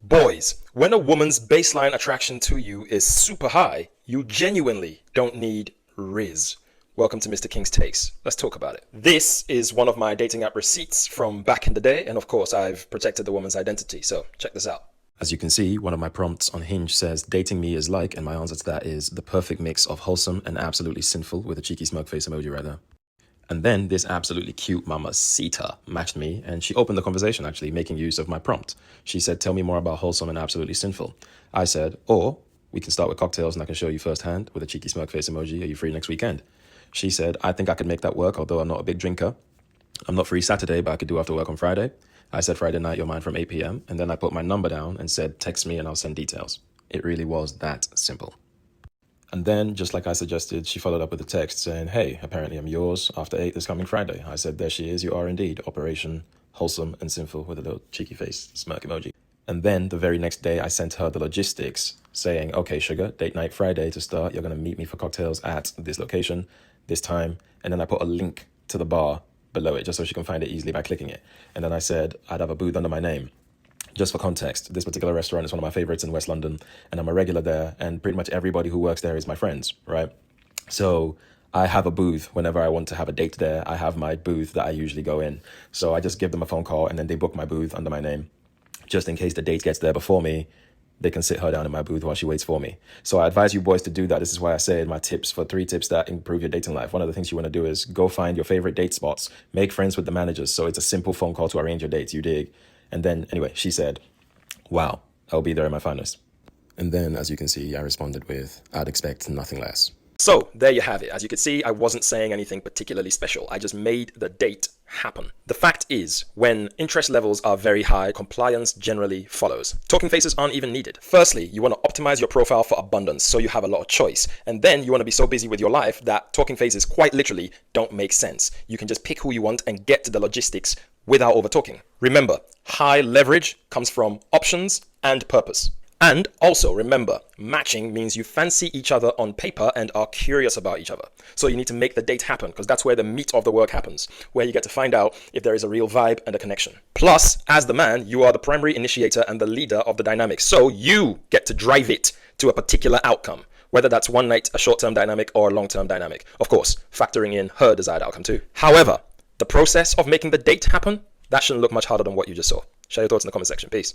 Boys, when a woman's baseline attraction to you is super high, you genuinely don't need Rizz. Welcome to Mr. King's Takes. Let's talk about it. This is one of my dating app receipts from back in the day, and of course I've protected the woman's identity, so check this out. As you can see, one of my prompts on Hinge says, dating me is like, and my answer to that is the perfect mix of wholesome and absolutely sinful, with a cheeky smug face emoji right there. And then this absolutely cute mamacita matched me, and she opened the conversation actually, making use of my prompt. She said, tell me more about wholesome and absolutely sinful. I said, or we can start with cocktails and I can show you firsthand, with a cheeky smug face emoji. Are you free next weekend? She said, I think I could make that work, although I'm not a big drinker. I'm not free Saturday, but I could do after work on Friday. I said Friday night, you're mine from 8 p.m. And then I put my number down and said, text me and I'll send details. It really was that simple. And then, just like I suggested, she followed up with a text saying, hey, apparently I'm yours after 8 this coming Friday. I said, there she is, you are indeed. Operation wholesome and sinful, with a little cheeky face smirk emoji. And then the very next day, I sent her the logistics saying, okay, sugar, date night Friday to start. You're going to meet me for cocktails at this location, this time. And then I put a link to the bar below it just so she can find it easily by clicking it. And then I said, I'd have a booth under my name. Just for context, this particular restaurant is one of my favorites in West London, and I'm a regular there, and pretty much everybody who works there is my friends, right? So I have a booth whenever I want to have a date there. I have my booth that I usually go in. So I just give them a phone call, and then they book my booth under my name. Just in case the date gets there before me, they can sit her down in my booth while she waits for me. So I advise you boys to do that. This is why I say my tips for 3 tips that improve your dating life. One of the things you want to do is go find your favorite date spots, make friends with the managers. So it's a simple phone call to arrange your dates, you dig? And then, anyway, she said, wow, I'll be there in my finest. And then, as you can see, I responded with, I'd expect nothing less. So there you have it. As you can see, I wasn't saying anything particularly special. I just made the date happen. The fact is, when interest levels are very high, compliance generally follows. Talking faces aren't even needed. Firstly, you want to optimize your profile for abundance, so you have a lot of choice. And then you want to be so busy with your life that talking faces quite literally don't make sense. You can just pick who you want and get to the logistics without over talking. Remember, high leverage comes from options and purpose. And also remember, matching means you fancy each other on paper and are curious about each other. So you need to make the date happen, because that's where the meat of the work happens, where you get to find out if there is a real vibe and a connection. Plus, as the man, you are the primary initiator and the leader of the dynamic. So you get to drive it to a particular outcome, whether that's one night, a short-term dynamic, or a long-term dynamic. Of course, factoring in her desired outcome too. However, the process of making the date happen, that shouldn't look much harder than what you just saw. Share your thoughts in the comment section. Peace.